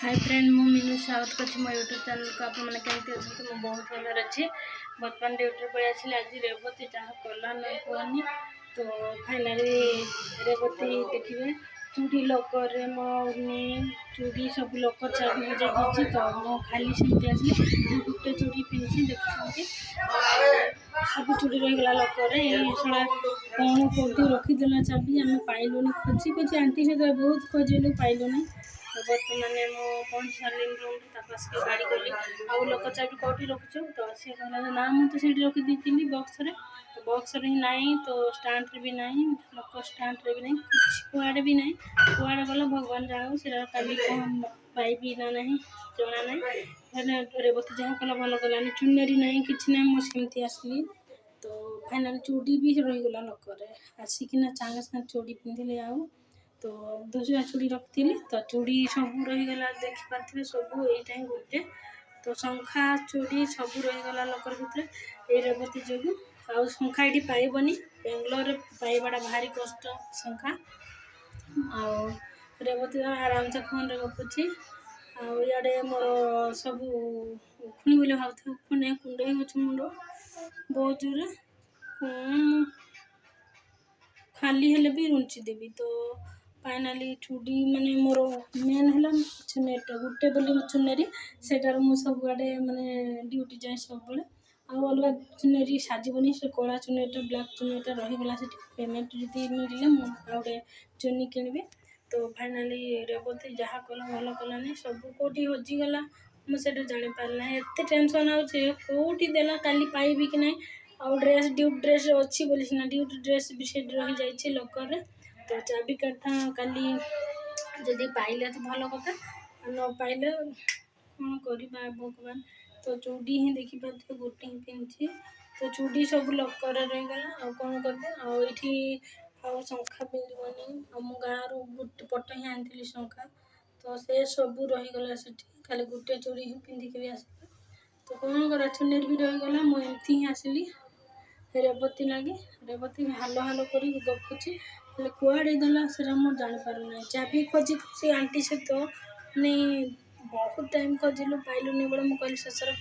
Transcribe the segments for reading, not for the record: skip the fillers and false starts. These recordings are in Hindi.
हाय फ्रेंड मु मीनू स्वागत करछि मो यूट्यूब चैनल को आप मैंने केमती अच्छे तो बहुत भल अच्छे बर्तमान ड्यूटी पड़े आसिले आज रेवती जहाँ कला न कहनी तो फाइनाली रेवती देखिए चूड़ी लकर मोनी चूड़ी सब लकर चाबी बजा दीजिए तो मो खाली सेमती आसिले गोटे चूड़ी पिंधि देखते सब चूड़ी रहीगला लकर ये कौन कौटी रखीदेला चाबी आम पाइलुनि खोजी खोजी आंटी सहित बहुत खोजिलु पाइलुनि बर्तमान मो पहुँच सारे रूम तापस के गाड़ी गली आउ लोक चाबी कौटी रखुचु तो सी कहला ना मुझे तो रखी बक्स ही नहीं तो स्टाण्ड भी नहीं लोक स्टाण्ड भी नहीं कुछ कुआड़े भी नहीं कुआड़े गला भगवान जाऊ से कल कौन पाइबी ना नहीं जना नहीं रेवती जहाँ कला भल गलानी चुनेरी नहीं कि ना मुझे आसली तो फाइनाल चूड़ी भी रहीगला लकर आसिकिना चांगे सागे चूड़ी पिंधिले आउ तो दूसरा चूड़ी रखी तो चूड़ी सब रहीगला देखिपारे सब यही गोटे तो शंखा चूड़ी सब रहीगला लकर भितर ये रेवती जो आउ शंखा ये पाइबनी बेंगलोर पाइबाटा भारी कष्ट शंखा आउ रेवती आराम से फोन गपुची आड़े मोर सब खुणी बोले भाव खुणे कुंडई हो मुंड बहुत जोर कौन खाली हेले भी रुंची देवी तो फाइनाली चूड़ी माने मोर मेन है चुनेरीटा गोटे बोली चुनेरी सेटार मु सब आड़े माने ड्यूटी जाए सब बड़े आउ अलग चुनेरी साजबनी से कला चुनेरीटा ब्लैक चुनेरीटा रहीगला से पेमेंट जी मिले मुझे चुनी किणबी तो फाइनाली रेवती जहाँ कला भल कलानी सब कौटी हजिगला मुझे जापारा एत टेंशन आउटी देला काली पाइबी कि ना आउ ड्रेस ड्यूटी ड्रेस अच्छी बोली सीना ड्यूटी ड्रेस भी से रही जाइए लकर तो चाबी काटा काली जदि पाइले तो भल कथा न पाइले कौन करवा भगवान तो चूड़ी ही देखिपारे गोटे ही पिंधि तो चूड़ी सब लकर रहीगला आ कौन करते आठी आउ शंखा पिंधबनी आम गाँव गोटे पट ही आनी शंखा तो से सब रहीगला से खाली गोटे चूड़ी ही पिंधिकी आसला तो कौन करा चुनेर भी रहीगला मुझे एमती ही आसली रेवती लगे रेवती हालो हालो कर गपुची कुआड़े देला से जापारूना चाबी खोजी खोजी आंटी सहित नहीं बहुत टाइम खोजिलु पाइलुनि बड़े मुझे कहली शेषर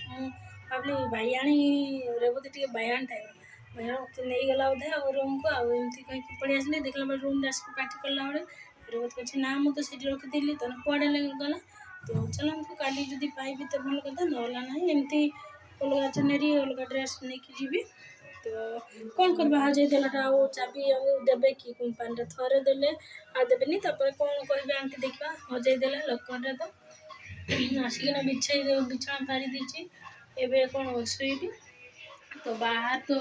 भावी बाइयाणी रेवती टे बायाण टाइम बायाण नहीं गला बोधे आ रूम को आमती कहीं पड़े आसली देखला बेल रूम आस पार्टी कला बेले रेवती कहती ना मुझे तो रखीदी तो कुआड़े गला तो चलते काली जदि पाइबी तो भल कथा ना ना एमती अलग चुनेरी अलग ड्रेस नहीं जी तो कौन करवा हजे देलाटा आ चाबी देवे कि कंपानी थरे देले आ देवेनि कौन कह आंटी देखा हजे देला लकर तो आसिकिना बिछा पारि दीची एबे कौन शुईबी तो बाहर तो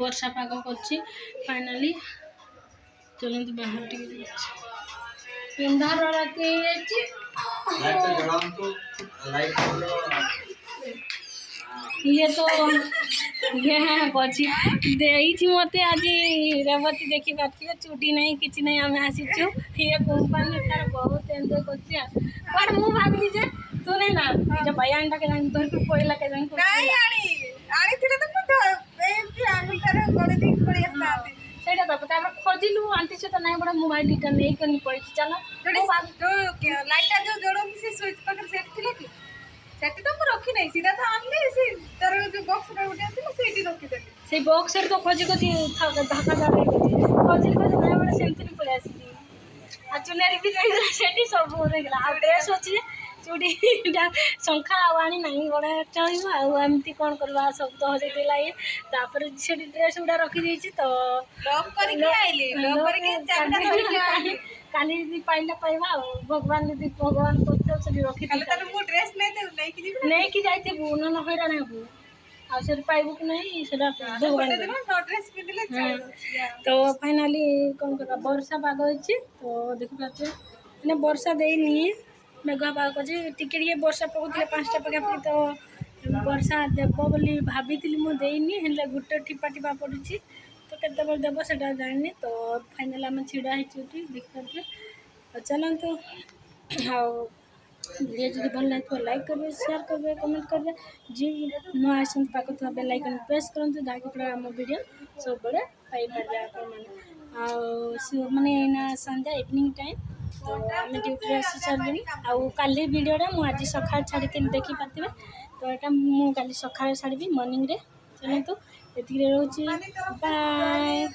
वर्षा पाग कर फाइनाली चलते बाहर अंधार राति ये तो ये मत आज रेवती देखी पार्थ चूटी नहीं कि नहीं आम आसीचु ये कंपानी तार बहुत एंजय कर मु भाविली जे तू नहीं ना जो बयानटा के जान धर पड़ला के जान नहीं आनी थिले तो सेटा तो पता खोजिलु आंटी से तो नहीं बड़ा मोबाइल इटा नहीं करनी पड़ी चलो जो लाइटा जो जोड़ो से स्विच पकड़ सेट थिले कि सेट तो मु रखी नहीं सीधा था आनले से तार जो बॉक्स रे उठे आंती सेठी रखी देली से बॉक्स रे तो खोजी खोजी धक्का जा रही खोजी खोजी नहीं बड़ा सेमती पड़े आसी आ चुनेरी भी रही सेठी सब हो गला आ ड्रेस अछि चूड़ी शंखा आनी नहीं बड़ा चलो आमती कौन करवा सब तो हजे देला ये तापर से ड्रेस गुड़ा रखी देछि तो लॉक करके आइली लॉक करके चाबीटा धरके आइली काली यदि पाइला पाइबा भगवान यदि भगवान को से रखी खाली तार मो ड्रेस नहीं कि जाइते बु न होइरा नहीं बु आ से पाइबु कि नहीं सेटा भगवान ड्रेस पिंदले तो फाइनली कौन करवा वर्षा पाग होछि तो देखि पाछे ने वर्षा देनी मेघुआ पाग अच्छे टिके वर्षा पकड़े 5टा पकापी तो वर्षा देव बोली भाभी मुझे हेल्ले गोटे टिपा टिपा पड़ी तो केत देव से जानी तो फाइनाल आम छिड़ा होती देखिए चलते वीडियो जब भल लगे लाइक करेंगे शेयर करेंगे कमेंट करेंगे जी न आसत पाक बेल आइकन प्रेस करूँ जहाँकि आम वीडियो सब बड़े पाइपर आप माने संध्या इवनिंग टाइम तो आम ड्यूटी आसी सारे आउ काली भिडियोटा मुझे सका छाड़ी देखिपारे तो यहाँ मुझे सका छाड़ी मर्निंग चलतु ये रोचे बाय।